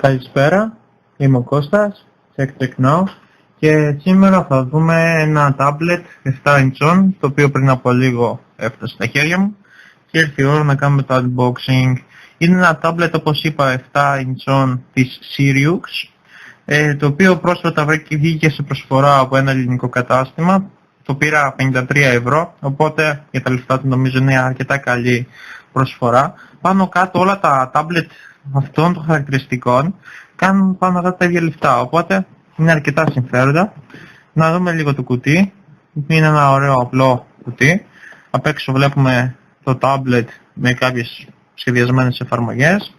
Καλησπέρα, είμαι ο Κώστας, Check Now και σήμερα θα δούμε ένα tablet 7 inch το οποίο πριν από λίγο έφτασε στα χέρια μου και ήρθε η ώρα να κάνουμε το unboxing. Είναι ένα tablet, όπως είπα, 7 inch της Sirius, το οποίο πρόσφατα βγήκε σε προσφορά από ένα ελληνικό κατάστημα. Το πήρα 53 ευρώ, οπότε για τα λεφτά του νομίζω είναι αρκετά καλή προσφορά. Πάνω κάτω όλα τα tablet αυτών των χαρακτηριστικών κάνουν πάνω κάτω τα ίδια λεφτά, οπότε είναι αρκετά συμφέροντα. Να δούμε λίγο το κουτί. Είναι ένα ωραίο απλό κουτί. Απ' έξω βλέπουμε το tablet με κάποιες σχεδιασμένες εφαρμογές.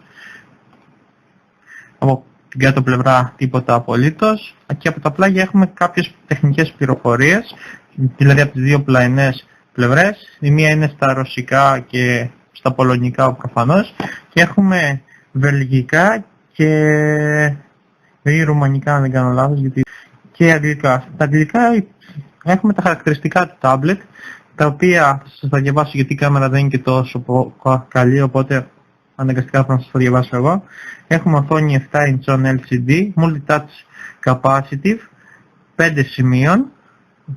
Από την κάτω πλευρά τίποτα απολύτως. Και από τα πλάγια έχουμε κάποιες τεχνικές πληροφορίες, δηλαδή από τις δύο πλαϊνές πλευρές. Η μία είναι στα ρωσικά και στα πολωνικά προφανώς, και έχουμε βελγικά και ρουμανικά, αν δεν κάνω λάθος, και αγγλικά. Στα αγγλικά έχουμε τα χαρακτηριστικά του tablet, τα οποία θα σας τα διαβάσω γιατί η κάμερα δεν είναι και τόσο καλή, οπότε αναγκαστικά θα σας το διαβάσω εγώ. Έχουμε οθόνη 7 inch LCD, multi-touch capacitive, 5 σημείων,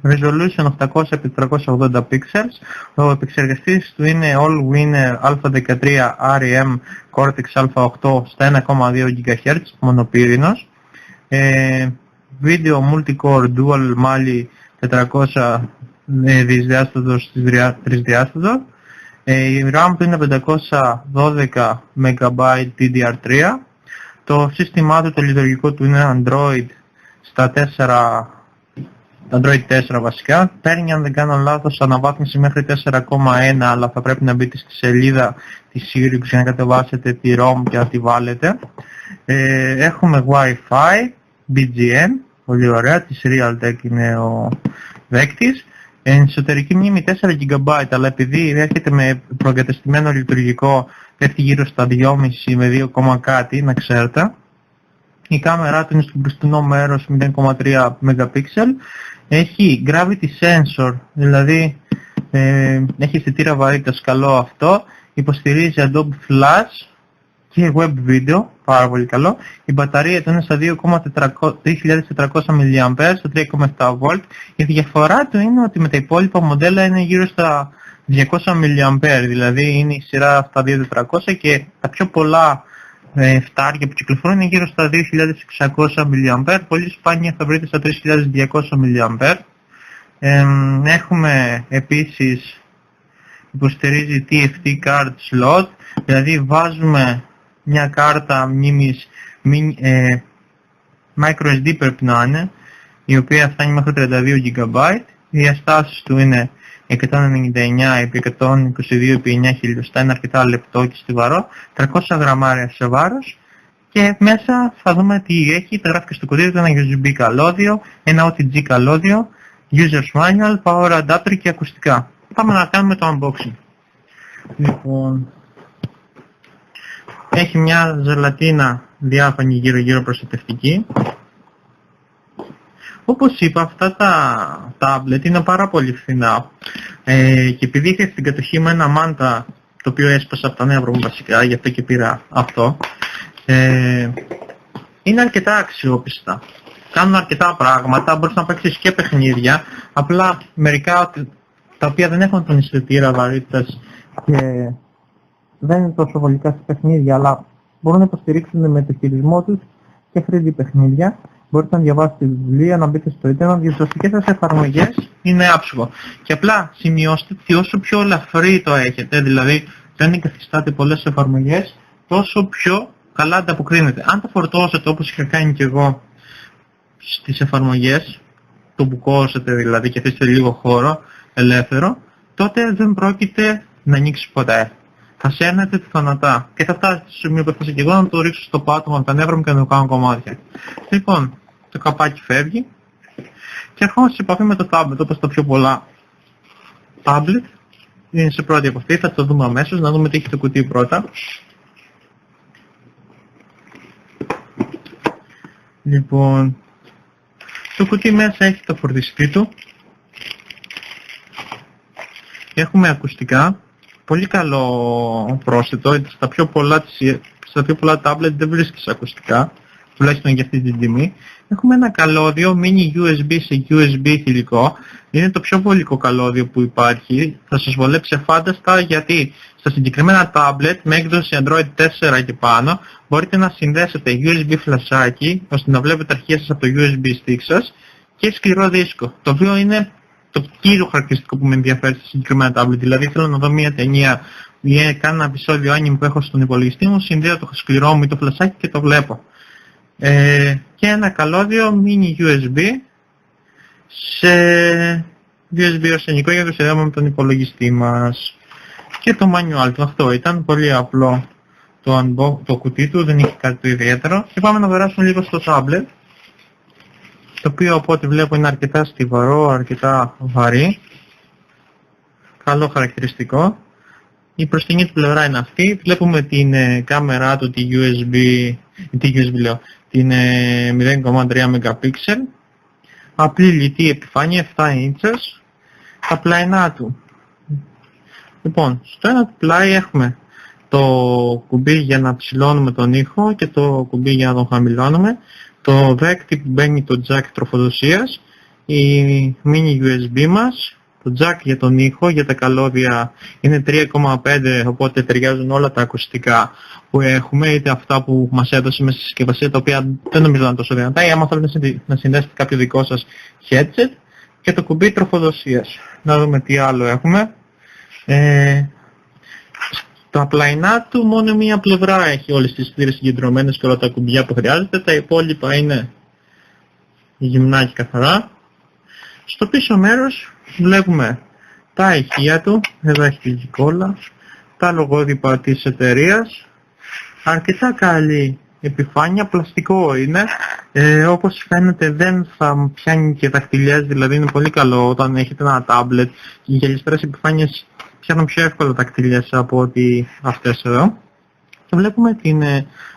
resolution 800x480 pixels. Ο επεξεργαστής του είναι Allwinner α13 ARM Cortex α8 στα 1,2 GHz, μονοπύρινος. Video multi-core dual Mali 400 δισδιάστατος τρισδιάστατο. Η RAM του είναι 512 MB DDR3. Το σύστημά του, το λειτουργικό του είναι Android στα 4 βασικά. Παίρνει, αν δεν κάνω λάθος, αναβάθμιση μέχρι 4,1, αλλά θα πρέπει να μπείτε στη σελίδα της Sirius για να κατεβάσετε τη ROM και να τη βάλετε. Έχουμε Wi-Fi, BGN, πολύ ωραία, της Realtek είναι ο δέκτης. Εσωτερική μνήμη 4 GB, αλλά επειδή έρχεται με προεγκατεστημένο λειτουργικό, πέφτει γύρω στα 2,5 με 2, κάτι, να ξέρετε. Η κάμερά του είναι στο μπροστινό μέρος 0,3 MP. Έχει gravity sensor, δηλαδή έχει αισθητήρα βαρύτητας, καλό αυτό. Υποστηρίζει Adobe Flash και Web Video, πάρα πολύ καλό. Η μπαταρία του είναι στα 2.400 mAh, στο 3,7 V. Η διαφορά του είναι ότι με τα υπόλοιπα μοντέλα είναι γύρω στα 200 mAh, δηλαδή είναι η σειρά στα 2400, και τα πιο πολλά φτάρια που κυκλοφορούν είναι γύρω στα 2.600 mAh, πολύ σπάνια θα βρείτε στα 3.200 mAh. Έχουμε επίσης, υποστηρίζει TFT card slot, δηλαδή βάζουμε μια κάρτα μνήμης microSD, πρέπει να είναι, η οποία φτάνει μέχρι 32 GB. Οι διαστάσεις του είναι 199x122x9 χιλιοστά, είναι αρκετά λεπτό και στιβαρό, 300 γραμμάρια σε βάρος, και μέσα θα δούμε τι έχει. Τα γράφει και στο κουτί του, ένα USB καλώδιο, ένα OTG καλώδιο, User's Manual, Power Adapter και ακουστικά. Πάμε να κάνουμε το unboxing. Λοιπόν, έχει μια ζελατίνα διάφανη γύρω-γύρω προστατευτική. Όπως είπα, αυτά τα tablet είναι πάρα πολύ φθηνά, και επειδή είχε στην κατοχή μου ένα μάντα το οποίο έσπασα από τα νεύρα μου βασικά, γι' αυτό και πήρα αυτό, είναι αρκετά αξιόπιστα. Κάνουν αρκετά πράγματα, μπορείς να παίξεις και παιχνίδια, απλά μερικά τα οποία δεν έχουν τον αισθητήρα βαρύτητας και δεν είναι τόσο βολικά σε παιχνίδια, αλλά μπορούν να υποστηρίξουν με το χειρισμό τους και 3D παιχνίδια. Μπορείτε να διαβάσετε βιβλία, να μπείτε στο ίντερνετ, για τις βασικές σας εφαρμογές είναι άψογο. Και απλά σημειώστε ότι όσο πιο ελαφρύ το έχετε, δηλαδή δεν εγκαθιστάτε πολλές εφαρμογές, τόσο πιο καλά ανταποκρίνεται. Αν το φορτώσετε όπως είχα κάνει και εγώ στις εφαρμογές, το μπουκώσετε δηλαδή και αφήσετε λίγο χώρο ελεύθερο, τότε δεν πρόκειται να ανοίξει ποτέ. Θα σέρνετε θανατά και θα φτάσει στο σημείο που έφτασα και εγώ, να το ρίξω στο πάτωμα από τα νεύρα μου και να το κάνω κομμάτια. Λοιπόν, το καπάκι φεύγει. Και ερχόμαστε σε επαφή με το tablet, όπως τα πιο πολλά tablet. Είναι σε πρώτη επαφή, θα το δούμε αμέσως, να δούμε τι έχει το κουτί πρώτα. Λοιπόν, το κουτί μέσα έχει το φορτιστή του. Έχουμε ακουστικά, πολύ καλό πρόσθετο, στα πιο πολλά tablet δεν βρίσκεις ακουστικά, τουλάχιστον για αυτή την τιμή. Έχουμε ένα καλώδιο mini USB σε USB θηλυκό, είναι το πιο βολικό καλώδιο που υπάρχει, θα σας βολέψει αφάνταστα γιατί στα συγκεκριμένα tablet με έκδοση Android 4 και πάνω μπορείτε να συνδέσετε USB φλασάκι ώστε να βλέπετε αρχεία σας από το USB stick σας και σκληρό δίσκο, το οποίο είναι το κύριο χαρακτηριστικό που με ενδιαφέρει στα συγκεκριμένα tablet. Δηλαδή θέλω να δω μια ταινία ή κάνω ένα επεισόδιο anime που έχω στον υπολογιστή μου, συνδέω το σκληρό μου ή το φλασάκι και το βλέπω. Και ένα καλώδιο mini USB σε USB αρσενικό για το συνδέουμε με τον υπολογιστή μας. Και το manual του, αυτό ήταν πολύ απλό το κουτί του, δεν είχε κάτι το ιδιαίτερο. Και πάμε να περάσουμε λίγο στο tablet, το οποίο από ό,τι βλέπω είναι αρκετά στιβαρό, αρκετά βαρύ. Καλό χαρακτηριστικό. Η μπροστινή του πλευρά είναι αυτή. Βλέπουμε την κάμερά του, την 0,3 MP. Απλή λιτή επιφάνεια 7 inches. Τα πλαϊνά του. Λοιπόν, στο ένα του πλάι έχουμε το κουμπί για να ψηλώνουμε τον ήχο και το κουμπί για να τον χαμηλώνουμε. Το δέκτη που μπαίνει το jack τροφοδοσίας, η mini USB μας, το jack για τον ήχο, για τα καλώδια είναι 3,5, οπότε ταιριάζουν όλα τα ακουστικά που έχουμε, είτε αυτά που μας έδωσε μέσα στη συσκευασία, τα οποία δεν νομίζω να είναι τόσο δυνατά, ή άμα θέλετε να συνδέσετε κάποιο δικό σας headset, και το κουμπί τροφοδοσίας. Να δούμε τι άλλο έχουμε. Τα πλαϊνά του μόνο μία πλευρά έχει όλες τις θύρες συγκεντρωμένες και όλα τα κουμπιά που χρειάζεται, τα υπόλοιπα είναι γυμνά και καθαρά. Στο πίσω μέρος βλέπουμε τα ηχεία του, εδώ έχει τη γικόλα, τα λογότυπα της εταιρείας, αρκετά καλή επιφάνεια, πλαστικό είναι, όπως φαίνεται δεν θα πιάνει και δαχτυλιές, δηλαδή είναι πολύ καλό όταν έχετε ένα tablet, οι γυαλιστερές επιφάνειες πιάνουν πιο εύκολα δαχτυλιές από ότι αυτές εδώ. Και βλέπουμε την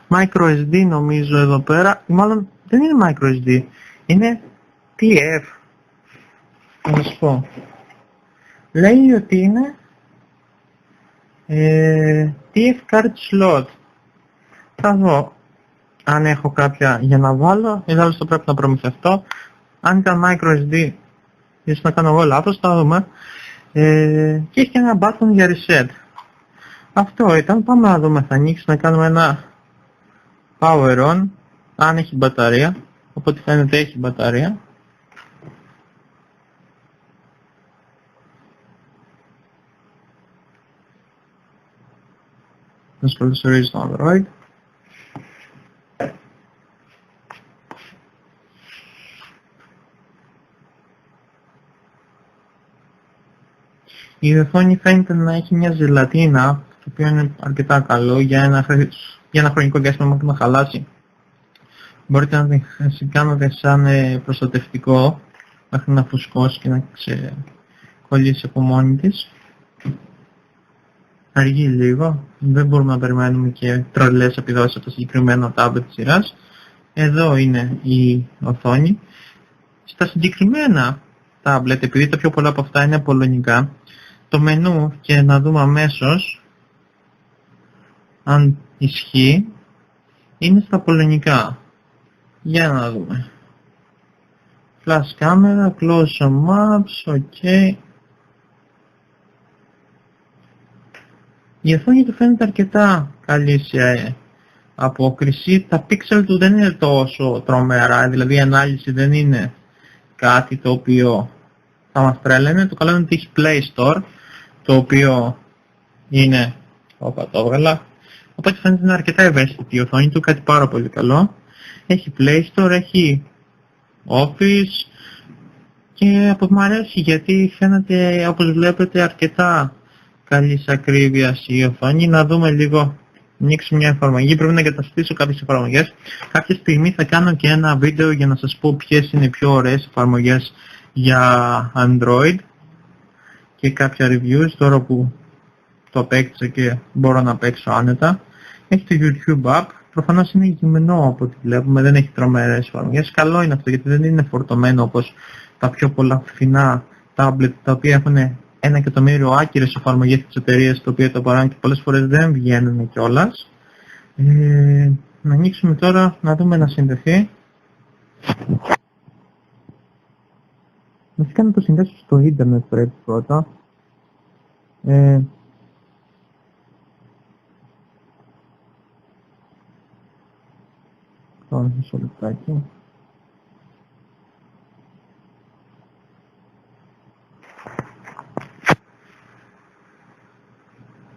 microSD νομίζω εδώ πέρα, ή μάλλον δεν είναι microSD, είναι TF. Να σας πω. Λέει ότι είναι TF card slot. Θα δω αν έχω κάποια για να βάλω, ιδάλλως θα πρέπει να προμηθευτώ. Αν ήταν microSD, ίσως να κάνω εγώ λάθος, θα δούμε. Και έχει και ένα button για reset. Αυτό ήταν, πάμε να δούμε, θα ανοίξει να κάνουμε ένα power on, αν έχει μπαταρία, οπότε φαίνεται έχει μπαταρία. Να σπολισορίζει το Android. Η οθόνη φαίνεται να έχει μια ζελατίνα, το οποίο είναι αρκετά καλό για ένα χρονικό διάστημα μέχρι να χαλάσει. Μπορείτε να την κάνετε σαν προστατευτικό μέχρι να φουσκώσει και να ξεκολλήσει από μόνη της. Αργεί λίγο, δεν μπορούμε να περιμένουμε και τρολές επιδόσεις από το συγκεκριμένο tablet της σειράς. Εδώ είναι η οθόνη. Στα συγκεκριμένα tablet, επειδή τα πιο πολλά από αυτά είναι πολωνικά, το μενού, και να δούμε αμέσως αν ισχύει, είναι στα πολωνικά. Για να δούμε. Flash camera, close on maps, ok. Η οθόνη του φαίνεται αρκετά καλή σε απόκριση. Τα pixel του δεν είναι τόσο τρομερά, δηλαδή η ανάλυση δεν είναι κάτι το οποίο θα μας τρέλαινε. Το καλό είναι ότι έχει Play Store, το οποίο είναι, όπα το έβγαλα, οπότε φαίνεται είναι αρκετά ευαίσθητη η οθόνη του, κάτι πάρα πολύ καλό. Έχει Play Store, έχει Office και μου αρέσει γιατί φαίνεται, όπως βλέπετε, αρκετά καλής ακρίβειας η οθόνη. Να δούμε λίγο ανοίξω μια εφαρμογή, πρέπει να εγκαταστήσω κάποιες εφαρμογές. Κάποια στιγμή θα κάνω και ένα βίντεο για να σας πω ποιες είναι οι πιο ωραίες εφαρμογές για Android και κάποια reviews τώρα που το απέκτησα και μπορώ να παίξω άνετα. Έχει το YouTube App, προφανώς είναι γυμνό από ό,τι βλέπουμε, δεν έχει τρομερές εφαρμογές. Καλό είναι αυτό γιατί δεν είναι φορτωμένο όπως τα πιο πολλά φθηνά tablet τα οποία έχουν 1.000.000 άκυρες εφαρμογές της εταιρείας, τα οποία το παράγουν και πολλές φορές δεν βγαίνουν κιόλας. Να ανοίξουμε τώρα, να δούμε να συνδεθεί. Βασικά να το συνδέσω στο ίντερνετ πρέπει πρώτα. Τώρα μισό λεπτάκι.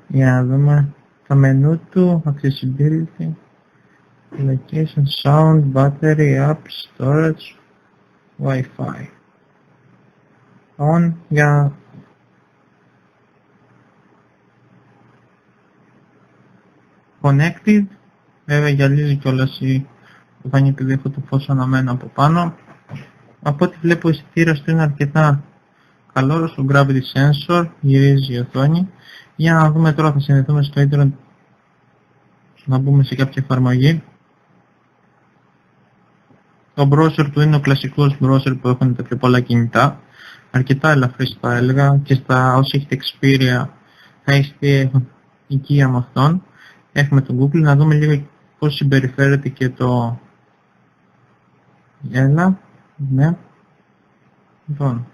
Για να δούμε το μενού του, accessibility, location, sound, battery, apps, storage, Wi-Fi. On για connected, βέβαια γυαλίζει κιόλας η οθόνη επειδή έχω το φως αναμένο από πάνω. Από ό,τι βλέπω ο αισθητήρας του είναι αρκετά καλό στο gravity sensor, γυρίζει η οθόνη. Για να δούμε τώρα, θα συνδεθούμε στο ίντερνετ να μπούμε σε κάποια εφαρμογή. Το browser του είναι ο κλασικός browser που έχουν τα πιο πολλά κινητά. Αρκετά ελαφρύς θα έλεγα και στα όσοι έχετε Xperia θα είστε οικία με αυτόν. Έχουμε το Google, να δούμε λίγο πώς συμπεριφέρεται και το... Έλα, ναι. Λοιπόν.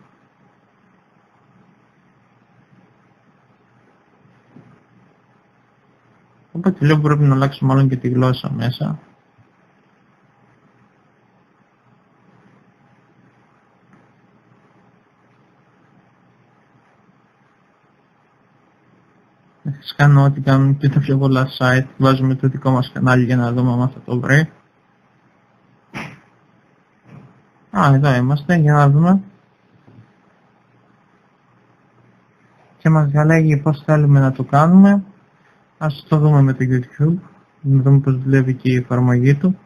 Οπότε λέω πρέπει να αλλάξουμε μάλλον και τη γλώσσα μέσα. Θα κάνω ό,τι κάνουν και τα πιο πολλά site. Βάζουμε το δικό μας κανάλι για να δούμε αν θα το βρει. Εδώ είμαστε, για να δούμε. Και μας διαλέγει πώς θέλουμε να το κάνουμε. Ας το δούμε με το YouTube, να δούμε πώς δουλεύει και η εφαρμογή του.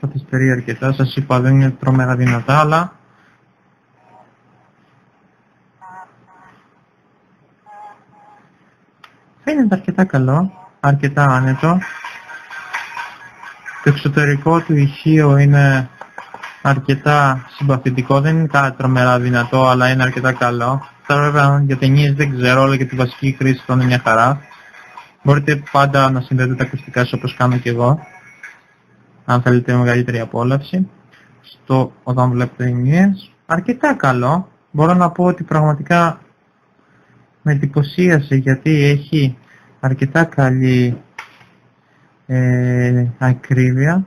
Καθυστερεί αρκετά, σας είπα δεν είναι τρομερά δυνατά, αλλά φαίνεται αρκετά καλό, αρκετά άνετο. Το εξωτερικό του ηχείο είναι αρκετά συμπαθητικό, δεν είναι κάτι τρομερά δυνατό, αλλά είναι αρκετά καλό. Τώρα βέβαια για ταινίες δεν ξέρω, αλλά για τη βασική χρήση θα είναι μια χαρά. Μπορείτε πάντα να συνδέετε τα ακουστικά σας όπως κάνω και εγώ, αν θέλετε μεγαλύτερη απόλαυση. Όταν βλέπετε ταινίες, αρκετά καλό. Μπορώ να πω ότι πραγματικά με εντυπωσίασε γιατί έχει αρκετά καλή ακρίβεια.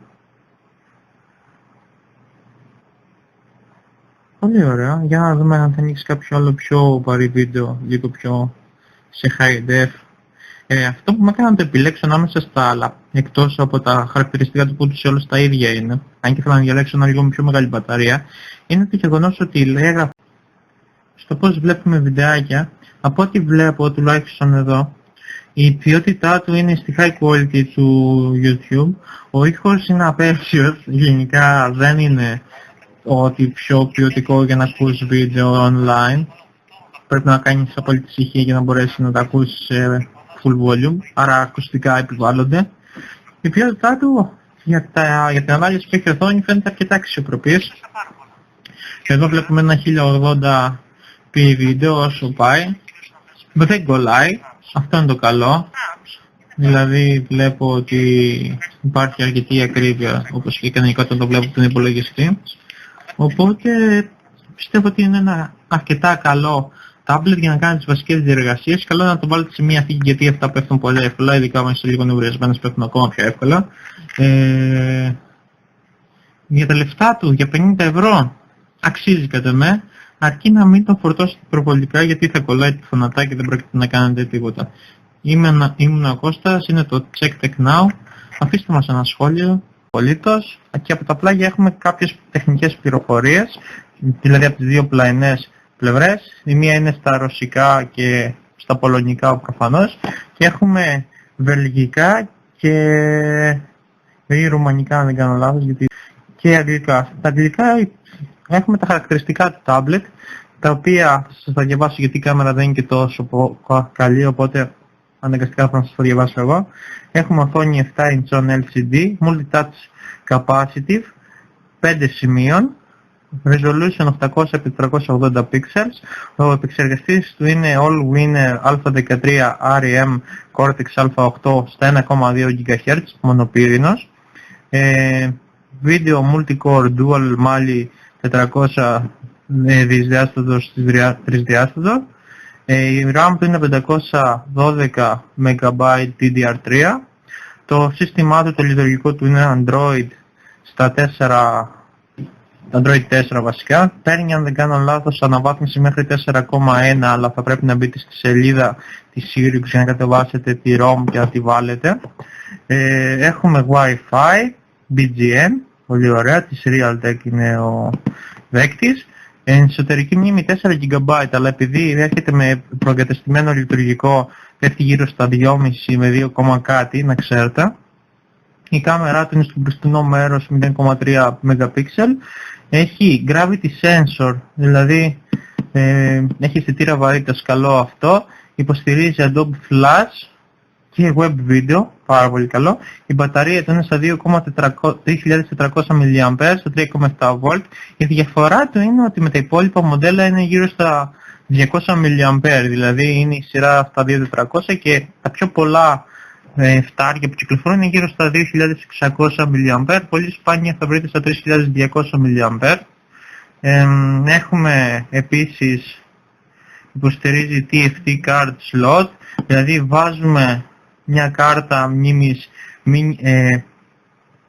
Πολύ ωραία. Για να δούμε αν θα ανοίξει κάποιο άλλο πιο βαρύ βίντεο, λίγο πιο σε high def. Αυτό που με έκανε να το επιλέξω ανάμεσα στα άλλα, εκτός από τα χαρακτηριστικά του που τους όλους τα ίδια είναι, αν και θέλω να διαλέξω ένα λίγο με πιο μεγάλη μπαταρία, είναι το γεγονός ότι λέγα στο πώς βλέπουμε βιντεάκια, από ό,τι βλέπω τουλάχιστον εδώ, η ποιότητά του είναι στη high quality του YouTube, ο ήχος είναι απέσιος, γενικά δεν είναι ότι πιο ποιοτικό για να ακούσει βίντεο online. Πρέπει να κάνεις απόλυτη ησυχία για να μπορέσεις να τα ακούσεις σε full volume, άρα ακουστικά επιβάλλονται. Η ποιότητά του για την ανάλυση που έχει οθόνη φαίνεται αρκετά αξιοπρεπής. Εδώ βλέπουμε ένα 1080p βίντεο όσο πάει. Δεν κολλάει, αυτό είναι το καλό. Δηλαδή βλέπω ότι υπάρχει αρκετή ακρίβεια όπως και κανονικότητα το βλέπω από τον υπολογιστή. Οπότε πιστεύω ότι είναι ένα αρκετά καλό tablet για να κάνει τις βασικές διεργασίες. Καλό είναι να το βάλετε σε μια θήκη γιατί αυτά πέφτουν πολύ εύκολα, ειδικά όταν είστε λίγο νευριασμένες πέφτουν ακόμα πιο εύκολα. Για τα λεφτά του, για 50 ευρώ, αξίζει κατά με, αρκεί να μην τον φορτώσετε προβολικά γιατί θα κολλάει τη φωνατά και δεν πρόκειται να κάνετε τίποτα. Ήμουν ο Κώστας, είναι το Check Tech Now. Αφήστε μας ένα σχόλιο. Και από τα πλάγια έχουμε κάποιες τεχνικές πληροφορίες, δηλαδή από τις δύο πλαϊνές πλευρές. Η μία είναι στα ρωσικά και στα πολωνικά προφανώς. Και έχουμε βελγικά ή ρουμανικά αν δεν κάνω λάθος, και αγγλικά. Στα αγγλικά έχουμε τα χαρακτηριστικά του tablet, τα οποία σας θα διαβάσω γιατί η κάμερα δεν είναι και τόσο καλή, οπότε αναγκαστικά θα σας το διαβάσω εγώ. Έχουμε οθόνη 7 inch LCD, multi-touch capacitive, 5 σημείων, resolution 800x380 pixels, ο επεξεργαστής του είναι Allwinner α13 REM Cortex α8 στα 1,2 GHz, μονοπύρινος, video multi-core dual mali 400 δισδιάστατος τρισδιάστατο, η RAM του είναι 512 MB DDR3, το σύστημά του, το λειτουργικό του είναι Android στα 4, Android 4 βασικά. Παίρνει, αν δεν κάνω λάθος, αναβάθμιση μέχρι 4,1, αλλά θα πρέπει να μπείτε στη σελίδα της Sirius για να κατεβάσετε τη ROM και να τη βάλετε. Έχουμε Wi-Fi, BGN, πολύ ωραία, της Realtek είναι ο δέκτης. Εσωτερική μνήμη 4 GB, αλλά επειδή έρχεται με προεγκατεστημένο λειτουργικό, πέφτει γύρω στα 2,5 με 2, κάτι, να ξέρετε. Η κάμερά του είναι στο μπροστινό μέρος 0,3 MP. Έχει gravity sensor, δηλαδή έχει αισθητήρα βαρύτητας, καλό αυτό. Υποστηρίζει Adobe Flash και web video, πάρα πολύ καλό. Η μπαταρία του είναι στα 2.400 mAh, στα 3,7 V. Η διαφορά του είναι ότι με τα υπόλοιπα μοντέλα είναι γύρω στα 200 mAh, δηλαδή είναι η σειρά στα 2.400 και τα πιο πολλά φτάρια που κυκλοφορούν είναι γύρω στα 2.600 mAh, πολύ σπάνια θα βρείτε στα 3.200 mAh. Έχουμε επίσης, υποστηρίζει TFT card slot, δηλαδή βάζουμε μια κάρτα μνήμης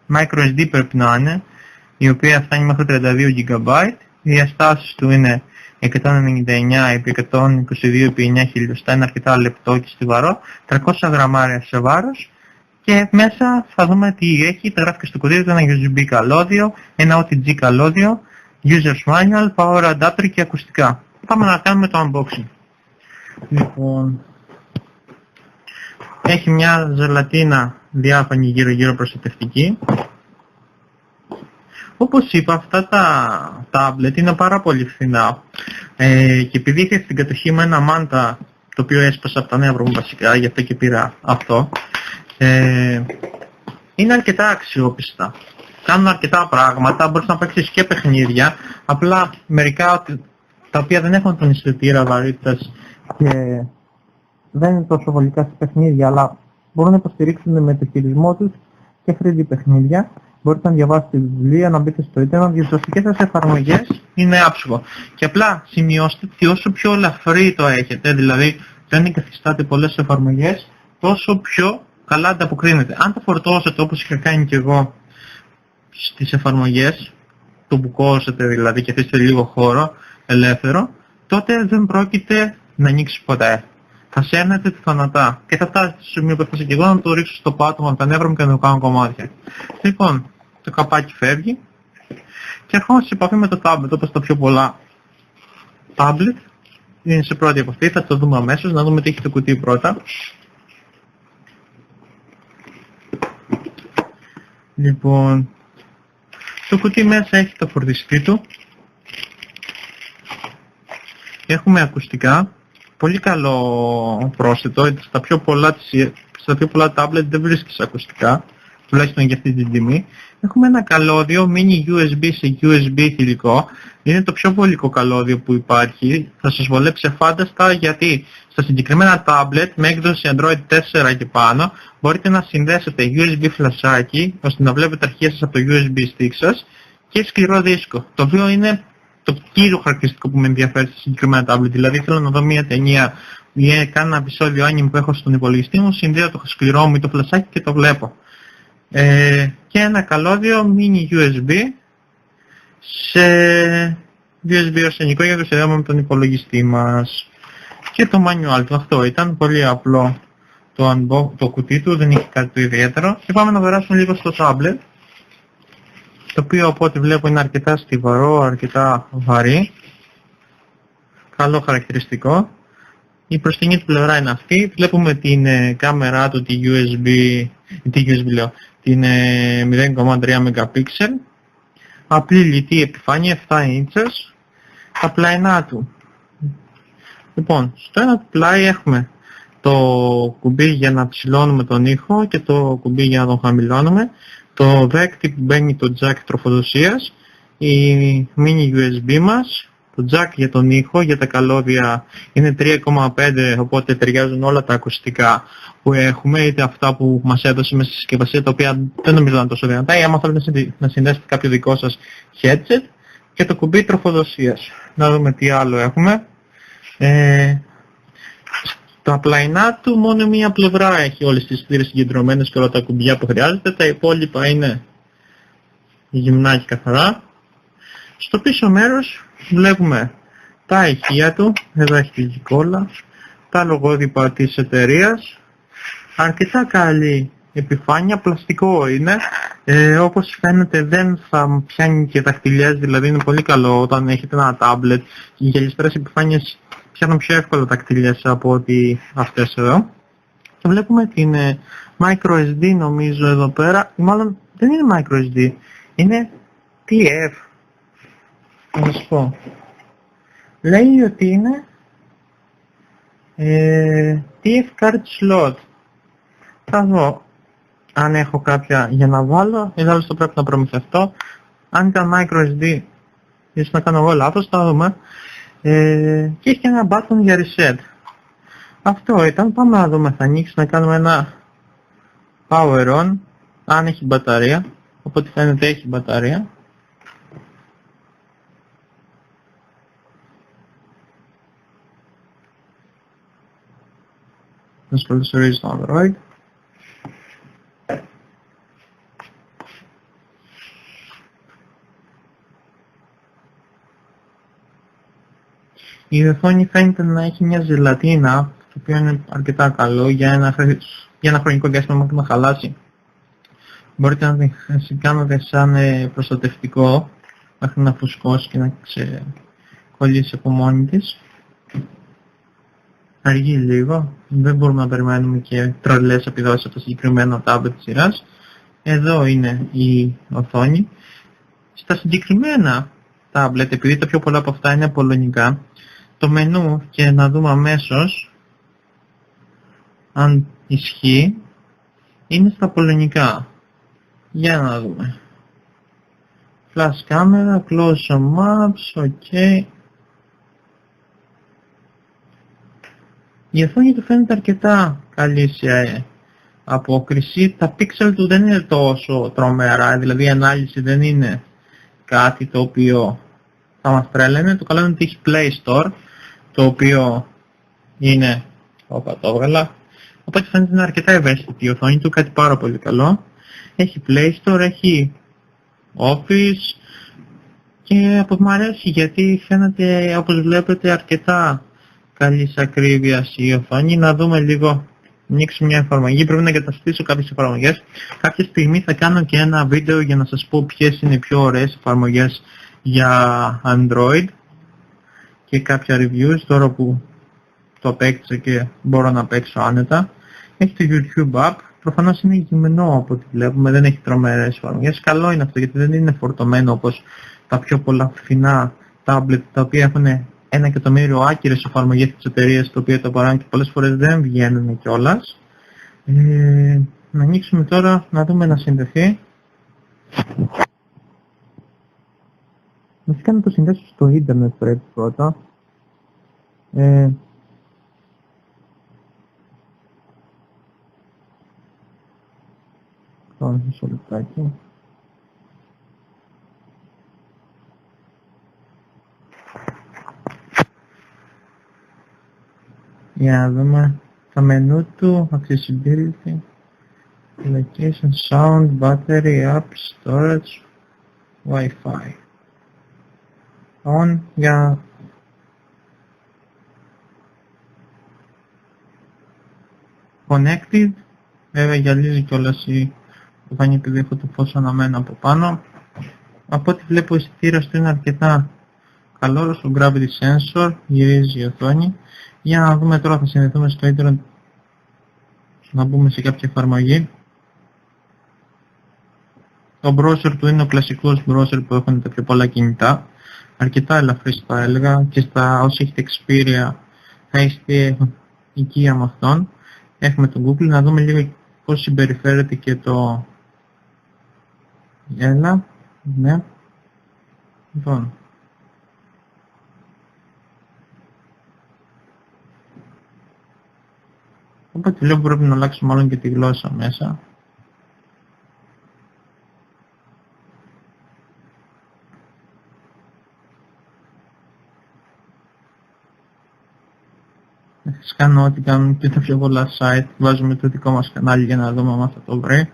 microSD πρέπει να είναι, η οποία φτάνει μέχρι 32 GB. Οι διαστάσεις του είναι 199x122x9 χιλιοστά, είναι αρκετά λεπτό και στιβαρό, 300 γραμμάρια σε βάρος, και μέσα θα δούμε τι έχει. Τα γράφει και στο κουτί του ένα USB καλώδιο, ένα OTG καλώδιο, User's Manual, Power Adapter και ακουστικά. Πάμε να κάνουμε το unboxing. Λοιπόν, έχει μια ζελατίνα διάφανη γύρω-γύρω προστατευτική. Όπως είπα, αυτά τα tablet είναι πάρα πολύ φθηνά, και επειδή είχε στην κατοχή με ένα μάντα το οποίο έσπασα από τα νεύρα μου βασικά, γι' αυτό και πήρα αυτό, είναι αρκετά αξιόπιστα. Κάνουν αρκετά πράγματα, μπορείς να παίξεις και παιχνίδια, απλά μερικά τα οποία δεν έχουν τον αισθητήρα βαρύτητας και δεν είναι τόσο βολικά σε παιχνίδια, αλλά μπορούν να υποστηρίξουν με το χειρισμό τους και 3D παιχνίδια. Μπορείτε να διαβάσετε βιβλία, να μπείτε στο ίντερνετ, για τις δοτικές σας εφαρμογές είναι άψογο. Και απλά σημειώστε ότι όσο πιο ελαφρύ το έχετε, δηλαδή δεν εγκαθιστάτε πολλές εφαρμογές, τόσο πιο καλά ανταποκρίνεται. Αν το φορτώσετε όπως είχα κάνει και εγώ στις εφαρμογές, το μπουκώσετε δηλαδή και αφήσετε λίγο χώρο ελεύθερο, τότε δεν πρόκειται να ανοίξει ποτέ. Θα σέρνετε τη θανατά και θα φτάσει στο σημείο που έφτασα και εγώ να το ρίξω στο πάτωμα από τα νεύρα μου και να το κάνω κομμάτια. Λοιπόν, το καπάκι φεύγει και ερχόμαστε σε επαφή με το tablet, όπως τα πιο πολλά tablet. Είναι σε πρώτη επαφή, θα το δούμε αμέσως, να δούμε τι έχει το κουτί πρώτα. Λοιπόν, το κουτί μέσα έχει το φορτιστή του. Έχουμε ακουστικά. Πολύ καλό πρόσθετο, στα πιο πολλά tablet δεν βρίσκεις ακουστικά, τουλάχιστον για αυτή την τιμή. Έχουμε ένα καλώδιο mini USB σε USB θηλυκό, είναι το πιο βολικό καλώδιο που υπάρχει, θα σας βολέψει φάνταστα γιατί στα συγκεκριμένα tablet με έκδοση Android 4 και πάνω μπορείτε να συνδέσετε USB φλασάκι ώστε να βλέπετε αρχεία σας από το USB stick σας και σκληρό δίσκο, το οποίο είναι το κύριο χαρακτηριστικό που με ενδιαφέρει στα συγκεκριμένα tablet. Δηλαδή θέλω να δω μια ταινία ή κάνα επεισόδιο anime που έχω στον υπολογιστή μου, συνδέω το σκληρό μου ή το φλασάκι και το βλέπω. Και ένα καλώδιο mini USB σε USB αρσενικό για το συνδέουμε με τον υπολογιστή μας. Και το manual του, αυτό ήταν πολύ απλό το κουτί του, δεν έχει κάτι το ιδιαίτερο. Και πάμε να περάσουμε λίγο στο tablet, το οποίο από ό,τι βλέπω είναι αρκετά στιβαρό, αρκετά βαρύ. καλό χαρακτηριστικό. Η μπροστινή του πλευρά είναι αυτή. Βλέπουμε την κάμερά του, την 0,3 MP. Απλή λιτή επιφάνεια 7 inches. Τα πλαϊνά του. Λοιπόν, στο ένα του πλάι έχουμε το κουμπί για να ψηλώνουμε τον ήχο και το κουμπί για να τον χαμηλώνουμε. Το δέκτη που μπαίνει το jack τροφοδοσίας, η mini USB μας, το jack για τον ήχο, για τα καλώδια είναι 3,5, οπότε ταιριάζουν όλα τα ακουστικά που έχουμε, είτε αυτά που μας έδωσε μέσα στη συσκευασία, τα οποία δεν νομίζω να είναι τόσο δυνατά, ή άμα θέλετε να συνδέσετε κάποιο δικό σας headset, και το κουμπί τροφοδοσίας. Να δούμε τι άλλο έχουμε. Τα πλαϊνά του μόνο μία πλευρά έχει όλες τις θύρες συγκεντρωμένες και όλα τα κουμπιά που χρειάζεται, τα υπόλοιπα είναι γυμνά και καθαρά. Στο πίσω μέρος βλέπουμε τα ηχεία του, εδώ έχει τη γικόλα, τα λογότυπα της εταιρείας, αρκετά καλή επιφάνεια, πλαστικό είναι, όπως φαίνεται δεν θα πιάνει και δαχτυλιές, δηλαδή είναι πολύ καλό όταν έχετε ένα tablet, οι γυαλιστερές επιφάνειες πιάνουν πιο εύκολα δαχτυλιές από ότι αυτές εδώ. Και βλέπουμε την microSD νομίζω εδώ πέρα, ή μάλλον δεν είναι microSD, είναι TF. Να σας πω. Λέει ότι είναι TF card slot. Θα δω αν έχω κάποια για να βάλω, ιδάλλως το πρέπει να προμηθευτώ. Αν ήταν microSD, ίσως να κάνω εγώ λάθος, θα δούμε. Και έχει και ένα button για reset. Αυτό ήταν, πάμε να δούμε, θα ανοίξει να κάνουμε ένα power on, αν έχει μπαταρία, οπότε φαίνεται έχει μπαταρία. Να σπολισορίζει το Android. Η οθόνη φαίνεται να έχει μια ζελατίνα, το οποίο είναι αρκετά καλό για ένα χρονικό διάστημα μέχρι να χαλάσει. Μπορείτε να την κάνετε σαν προστατευτικό μέχρι να φουσκώσει και να ξεκολλήσει από μόνη της. Αργεί λίγο, δεν μπορούμε να περιμένουμε και τρελές επιδόσεις από το συγκεκριμένο tablet της σειράς. Εδώ είναι η οθόνη. Στα συγκεκριμένα tablet, επειδή τα πιο πολλά από αυτά είναι πολωνικά, το μενού, και να δούμε αμέσως αν ισχύει, είναι στα πολωνικά. Για να δούμε. Flash camera, close on maps, ok. Η οθόνη του φαίνεται αρκετά καλή σε απόκριση. Τα pixel του δεν είναι τόσο τρομερά, δηλαδή η ανάλυση δεν είναι κάτι το οποίο θα μας τρέλαινε. Το καλό είναι ότι έχει Play Store, το οποίο είναι, όπα το έβγαλα, οπότε φαίνεται είναι αρκετά ευαίσθητη η οθόνη του, κάτι πάρα πολύ καλό. Έχει Play Store, έχει Office και μου αρέσει γιατί φαίνεται, όπως βλέπετε, αρκετά καλής ακρίβειας η οθόνη. Να δούμε λίγο, ανοίξουμε μια εφαρμογή, πρέπει να εγκαταστήσω κάποιες εφαρμογές. Κάποια στιγμή θα κάνω και ένα βίντεο για να σας πω ποιες είναι οι πιο ωραίες εφαρμογές για Android και κάποια reviews, τώρα που το απέκτησα και μπορώ να παίξω άνετα. Έχει το YouTube app, προφανώς είναι γυμνό από ό,τι βλέπουμε, δεν έχει τρομερές εφαρμογές. Καλό είναι αυτό γιατί δεν είναι φορτωμένο όπως τα πιο πολλά φθηνά tablet, τα οποία έχουν 1 εκατομμύριο άκυρες εφαρμογές της εταιρείας, το οποίο το παράγουν και πολλές φορές δεν βγαίνουν κιόλας. Να ανοίξουμε τώρα, να δούμε να συνδεθεί. Βασικά να το συνδέσω στο ίντερνετ πρέπει πρώτα. Τώρα μισό λεπτάκι. Για να δούμε το μενού του, accessibility, location, sound, battery, apps, storage, Wi-Fi. On για connected, βέβαια γυαλίζει κιόλας η οθόνη επειδή έχω το φως αναμένο από πάνω. Από ό,τι βλέπω ο αισθητήρας του είναι αρκετά Καλό στο Gravity Sensor, γυρίζει η οθόνη. Για να δούμε τώρα, θα συνδεθούμε στο ίντερνετ να μπούμε σε κάποια εφαρμογή. Το browser του είναι ο κλασικός browser που έχουν τα πιο πολλά κινητά. Αρκετά ελαφρύς θα έλεγα και στα όσοι έχετε Xperia θα είστε οικία με αυτόν. Έχουμε το Google, να δούμε λίγο πώς συμπεριφέρεται και το... Έλα, ναι. Λοιπόν. Οπότε λέω πρέπει να αλλάξουμε μάλλον και τη γλώσσα μέσα. Σκάνω ό,τι κάνουν και τα πιο πολλά site. Βάζουμε το δικό μας κανάλι για να δούμε αν θα το βρει.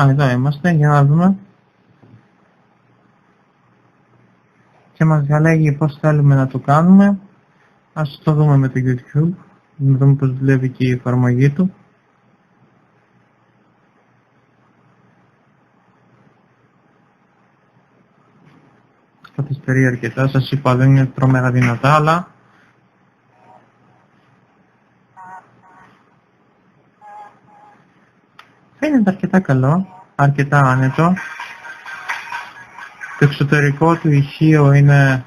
Εδώ είμαστε, για να δούμε. Και μας διαλέγει πώς θέλουμε να το κάνουμε. Ας το δούμε με το YouTube. Να δούμε πώς δουλεύει και η εφαρμογή του. Καθυστερεί αρκετά, σας είπα δεν είναι τρομερά δυνατά, αλλά φαίνεται αρκετά καλό, αρκετά άνετο. Το εξωτερικό του ηχείο είναι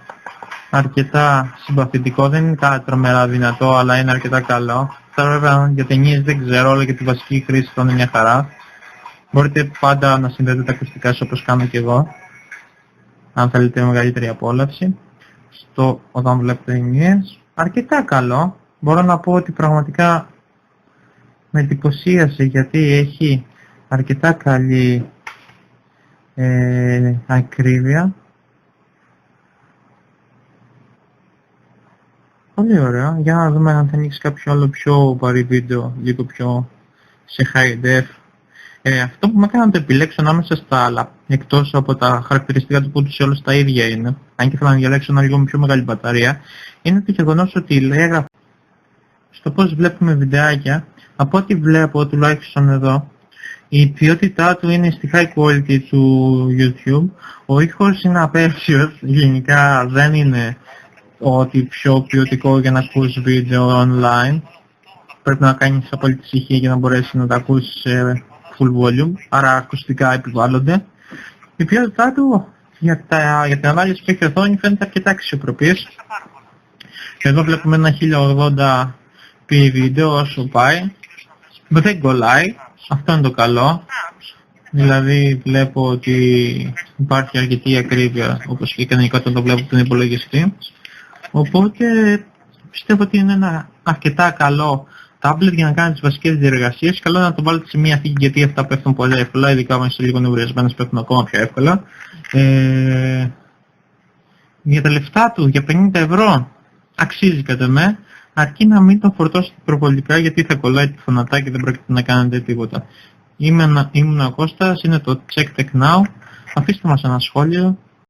αρκετά συμπαθητικό, δεν είναι κάτι τρομερά δυνατό, αλλά είναι αρκετά καλό. Τώρα βέβαια για ταινίες δεν ξέρω, αλλά για τη βασική χρήση θα είναι μια χαρά. Μπορείτε πάντα να συνδέετε τα ακουστικά σας όπως κάνω και εγώ, αν θέλετε μεγαλύτερη απόλαυση. Όταν βλέπετε ταινίες, αρκετά καλό. Μπορώ να πω ότι πραγματικά με εντυπωσίασε γιατί έχει αρκετά καλή ακρίβεια. Πολύ ωραία. Για να δούμε αν θα ανοίξει κάποιο άλλο πιο βαρύ βίντεο, λίγο πιο σε high def. Αυτό που με έκανε να το επιλέξω ανάμεσα στα άλλα, εκτός από τα χαρακτηριστικά του που ούτως ή άλλως τα ίδια είναι, αν και θέλω να διαλέξω ένα λίγο με πιο μεγάλη μπαταρία, είναι το γεγονός ότι λέει στο πώς βλέπουμε βιντεάκια, από ό,τι βλέπω τουλάχιστον εδώ, η ποιότητά του είναι στη high quality του YouTube, ο ήχος είναι απέσιος, γενικά δεν είναι ότι πιο ποιοτικό για να ακούς βίντεο online. Πρέπει να κάνεις απόλυτη ησυχία για να μπορέσεις να τα ακούσεις σε full volume, άρα ακουστικά επιβάλλονται. Η ποιότητά του για την ανάλυση που έχει οθόνη φαίνεται αρκετά αξιοπρεπής. Και εδώ βλέπουμε ένα 1080p βίντεο όσο πάει. Δεν κολλάει, αυτό είναι το καλό. Δηλαδή βλέπω ότι υπάρχει αρκετή ακρίβεια όπως και κανονικά όταν το βλέπω από τον υπολογιστή. Οπότε πιστεύω ότι είναι ένα αρκετά καλό tablet για να κάνει τις βασικές διεργασίες. Καλό είναι να το βάλετε σε μια θήκη γιατί αυτά πέφτουν πολύ εύκολα, ειδικά όταν είστε λίγο νευριασμένες πέφτουν ακόμα πιο εύκολα. Για τα λεφτά του, για 50 ευρώ, αξίζει κατά με, αρκεί να μην το φορτώσετε προβολικά γιατί θα κολλάει τη φωνατά και δεν πρόκειται να κάνετε τίποτα. Ήμουν ο Κώστας, είναι το Check Tech Now. Αφήστε μας ένα σχόλιο